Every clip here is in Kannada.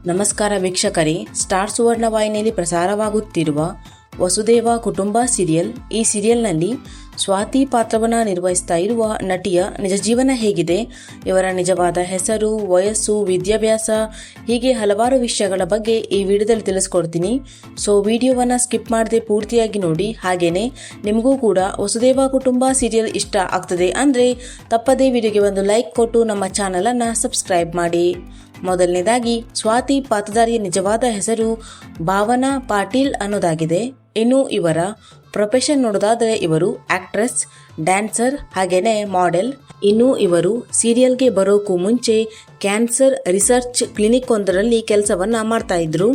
ನಮಸ್ಕಾರ ವೀಕ್ಷಕರೇ, ಸ್ಟಾರ್ ಸುವರ್ಣ ವಾಹಿನಿಯಲ್ಲಿ ಪ್ರಸಾರವಾಗುತ್ತಿರುವ ವಸುದೇವ ಕುಟುಂಬ ಸೀರಿಯಲ್. ಈ ಸೀರಿಯಲ್ನಲ್ಲಿ ಸ್ವಾತಿ ಪಾತ್ರವನ್ನು ನಿರ್ವಹಿಸ್ತಾ ಇರುವ ನಟಿಯ ನಿಜ ಜೀವನ ಹೇಗಿದೆ, ಇವರ ನಿಜವಾದ ಹೆಸರು, ವಯಸ್ಸು, ವಿದ್ಯಾಭ್ಯಾಸ, ಹೀಗೆ ಹಲವಾರು ವಿಷಯಗಳ ಬಗ್ಗೆ ಈ ವಿಡಿಯೋದಲ್ಲಿ ತಿಳಿಸ್ಕೊಡ್ತೀನಿ. ಸೊ ವಿಡಿಯೋವನ್ನು ಸ್ಕಿಪ್ ಮಾಡದೆ ಪೂರ್ತಿಯಾಗಿ ನೋಡಿ. ಹಾಗೇನೆ ನಿಮಗೂ ಕೂಡ ವಸುದೇವ ಕುಟುಂಬ ಸೀರಿಯಲ್ ಇಷ್ಟ ಆಗ್ತದೆ ಅಂದರೆ ತಪ್ಪದೇ ವಿಡಿಯೋಗೆ ಒಂದು ಲೈಕ್ ಕೊಟ್ಟು ನಮ್ಮ ಚಾನಲನ್ನು ಸಬ್ಸ್ಕ್ರೈಬ್ ಮಾಡಿ. ಮೊದಲನೇದಾಗಿ ಸ್ವಾತಿ ಪಾತ್ರಧಾರಿಯ ನಿಜವಾದ ಹೆಸರು ಭಾವನಾ ಪಾಟೀಲ್ ಅನ್ನೋದಾಗಿದೆ. ಇನ್ನು ಇವರ ಪ್ರೊಫೆಷನ್ ನೋಡೋದಾದರೆ ಇವರು ಆಕ್ಟ್ರೆಸ್, ಡ್ಯಾನ್ಸರ್ ಹಾಗೇನೆ ಮಾಡೆಲ್. ಇನ್ನು ಇವರು ಸೀರಿಯಲ್ಗೆ ಬರೋಕ್ಕೂ ಮುಂಚೆ ಕ್ಯಾನ್ಸರ್ ರಿಸರ್ಚ್ ಕ್ಲಿನಿಕ್ ಒಂದರಲ್ಲಿ ಕೆಲಸವನ್ನ ಮಾಡ್ತಾ ಇದ್ರು.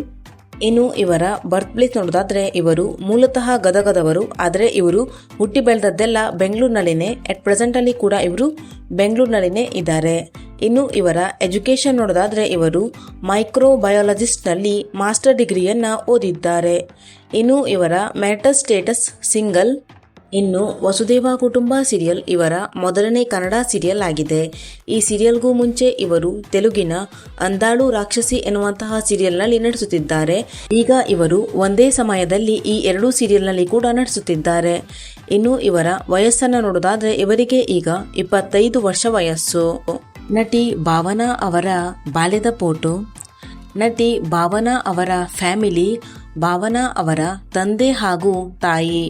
ಇನ್ನು ಇವರ ಬರ್ತ್ ಪ್ಲೇಸ್ ನೋಡೋದಾದ್ರೆ ಇವರು ಮೂಲತಃ ಗದಗದವರು, ಆದರೆ ಇವರು ಹುಟ್ಟಿ ಬೆಳೆದದ್ದೆಲ್ಲ ಬೆಂಗಳೂರಿನಲ್ಲಿನೇ. ಅಟ್ ಪ್ರೆಸೆಂಟ್ ಅಲ್ಲಿ ಕೂಡ ಇವರು ಬೆಂಗಳೂರಿನಲ್ಲಿನೇ ಇದ್ದಾರೆ. ಇನ್ನು ಇವರ ಎಜುಕೇಶನ್ ನೋಡೋದಾದ್ರೆ ಇವರು ಮೈಕ್ರೋಬಯಾಲಜಿಸ್ಟ್ ನಲ್ಲಿ ಮಾಸ್ಟರ್ ಡಿಗ್ರಿಯನ್ನ ಓದಿದ್ದಾರೆ. ಇನ್ನು ಇವರ ಮ್ಯಾರಿಟಲ್ ಸ್ಟೇಟಸ್ ಸಿಂಗಲ್. ಇನ್ನು ವಸುದೇವ ಕುಟುಂಬ ಸೀರಿಯಲ್ ಇವರ ಮೊದಲನೇ ಕನ್ನಡ ಸೀರಿಯಲ್ ಆಗಿದೆ. ಈ ಸೀರಿಯಲ್ಗೂ ಮುಂಚೆ ಇವರು ತೆಲುಗಿನ ಅಂದಾಳು ರಾಕ್ಷಸಿ ಎನ್ನುವಂತಹ ಸೀರಿಯಲ್ನಲ್ಲಿ ನಟಿಸುತ್ತಿದ್ದಾರೆ. ಈಗ ಇವರು ಒಂದೇ ಸಮಯದಲ್ಲಿ ಈ ಎರಡೂ ಸೀರಿಯಲ್ನಲ್ಲಿ ಕೂಡ ನಟಿಸುತ್ತಿದ್ದಾರೆ. ಇನ್ನು ಇವರ ವಯಸ್ಸನ್ನು ನೋಡೋದಾದ್ರೆ ಇವರಿಗೆ ಈಗ 25 ವರ್ಷ ವಯಸ್ಸು. ನಟಿ ಭಾವನಾ ಅವರ ಬಾಲ್ಯದ ಫೋಟೋ. ನಟಿ ಭಾವನಾ ಅವರ ಫ್ಯಾಮಿಲಿ: ಭಾವನಾ ಅವರ ತಂದೆ ಹಾಗೂ ತಾಯಿ.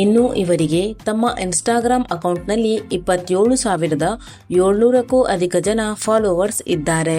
ಇನ್ನು ಇವರಿಗೆ ತಮ್ಮ ಇನ್ಸ್ಟಾಗ್ರಾಮ್ ಅಕೌಂಟ್ನಲ್ಲಿ 27,700ಕ್ಕೂ ಅಧಿಕ ಜನ ಫಾಲೋವರ್ಸ್ ಇದ್ದಾರೆ.